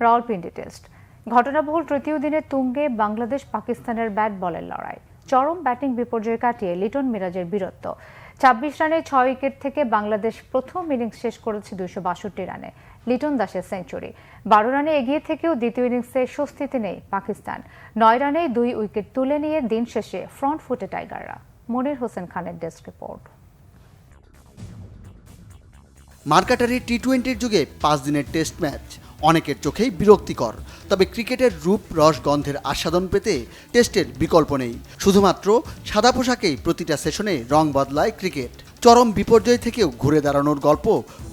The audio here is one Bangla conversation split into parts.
রাওয়ালপিন্ডি টেস্ট। ঘটনাবহুল তৃতীয় দিনে তুঙ্গে বাংলাদেশ পাকিস্তানের ব্যাট বলের লড়াই। চরম ব্যাটিং বিপর্যয় কাটিয়ে লিটন মিরাজের বীরত্ব। ২৬ রানে ৬ উইকেট থেকে বাংলাদেশ প্রথম ইনিংস শেষ করেছে ২৬২ রানে। লিটন দাসের সেঞ্চুরি। ১২ রানে এগিয়ে থেকেও দ্বিতীয় ইনিংসে স্বস্তিতে নেই পাকিস্তান। ৯ রানে ২ উইকেট তুলে নিয়ে দিন শেষে ফ্রন্ট ফুটে টাইগাররা। মনির হোসেন খানের ডেস্ক রিপোর্ট। মার্কাটারি টি-20-র যুগে ৫ দিনের টেস্ট ম্যাচ অনেকের চোখেই বিরক্তিকর। তবে ক্রিকেটের রূপ রস গন্ধের আস্বাদন পেতে টেস্টের বিকল্প নেই। শুধুমাত্র সাদা পোশাকেই প্রতিটা সেশনে রং বদলায় ক্রিকেট। চরম বিপর্যয় থেকেও ঘুরে দাঁড়ানোর গল্প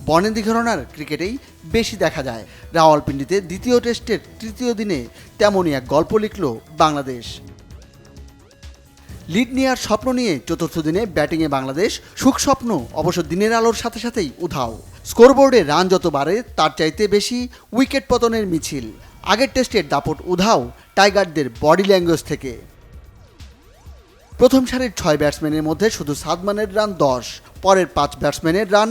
বনেদি ঘরানার ক্রিকেটেই বেশি দেখা যায়। রাওয়ালপিন্ডিতে দ্বিতীয় টেস্টের তৃতীয় দিনে তেমনই এক গল্প লিখল বাংলাদেশ। লিড নেওয়ার স্বপ্ন নিয়ে চতুর্থ দিনে ব্যাটিংয়ে বাংলাদেশ সুখ স্বপ্ন অবশ্য দিনের আলোর সাথে সাথেই উধাও। স্কোরবোর্ডে রান যত বাড়ে তার চাইতে বেশি উইকেট পতনের মিছিল। আগের টেস্টের দাপট উধাও টাইগারদের বডি ল্যাঙ্গুয়েজ থেকে। প্রথম সারির ৬ ব্যাটসম্যানের মধ্যে শুধু সাদমানের রান ১০, পরের ৫ ব্যাটসম্যানের রান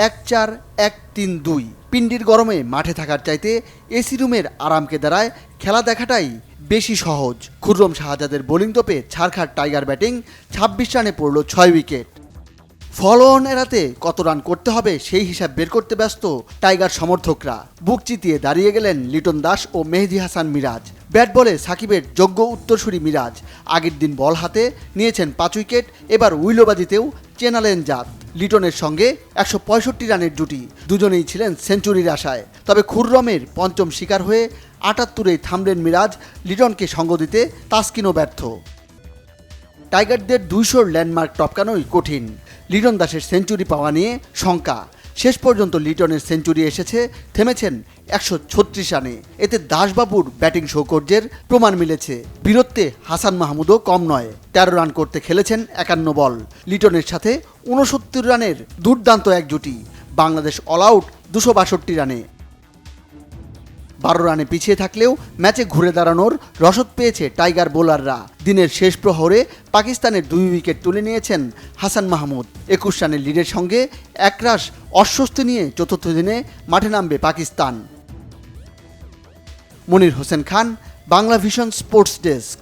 ১-৪, ১-৩-২। পিন্ডির গরমে মাঠে থাকার চাইতে এসি রুমের আরামকে দাঁড়ায় খেলা দেখাটাই বেশি সহজ। খুররম শাহজাদের বোলিং তোপে ছারখার টাইগার ব্যাটিং। ২৬ রানে পড়ল ৬ উইকেট। ফলো অন এড়াতে কত রান করতে হবে সেই হিসাব বের করতে ব্যস্ত টাইগার সমর্থকরা। বুক চিতিয়ে দাঁড়িয়ে গেলেন লিটন দাস ও মেহেদী হাসান মিরাজ। ব্যাট বলে সাকিবের যোগ্য উত্তরসূরি মিরাজ আগের দিন বল হাতে নিয়েছেন ৫ উইকেট। এবার উইলোবাজিতেও চেনালেন জাত। লিটনের সঙ্গে ১৬৫ রানের জুটি, দুজনেই ছিলেন সেঞ্চুরির আশায়। তবে খুররমের পঞ্চম শিকার হয়ে ৭৮-এই থামলেন মিরাজ। লিটনকে সঙ্গ দিতে তাসকিনও ব্যর্থ। টাইগারদের ২০০-র ল্যান্ডমার্ক টপকানোই কঠিন। লিটন দাসের সেঞ্চুরি পাওয়া নিয়ে শঙ্কা। শেষ পর্যন্ত লিটনের সেঞ্চুরি এসেছে, থেমেছেন ১৩৬ রানে। এতে দাসবাবুর ব্যাটিং সৌকর্যের প্রমাণ মিলেছে। বীরত্বে হাসান মাহমুদও কম নয়। ১৩ রান করতে খেলেছেন ৫১ বল। লিটনের সাথে ৬৯ রানের দুর্দান্ত এক জুটি। বাংলাদেশ অল আউট ২৬২ রানে। ১২ রানে পিছিয়ে থাকলেও ম্যাচে ঘুরে দাঁড়ানোর রসদ পেয়েছে টাইগার বোলাররা। দিনের শেষ প্রহরে পাকিস্তানের ২ উইকেট তুলে নিয়েছেন হাসান মাহমুদ। ২১ রানের লিডের সঙ্গে একরাশ অস্বস্তি নিয়ে চতুর্থ দিনে মাঠে নামবে Pakistan. Monir Hossain Khan, Bangla vision sports desk.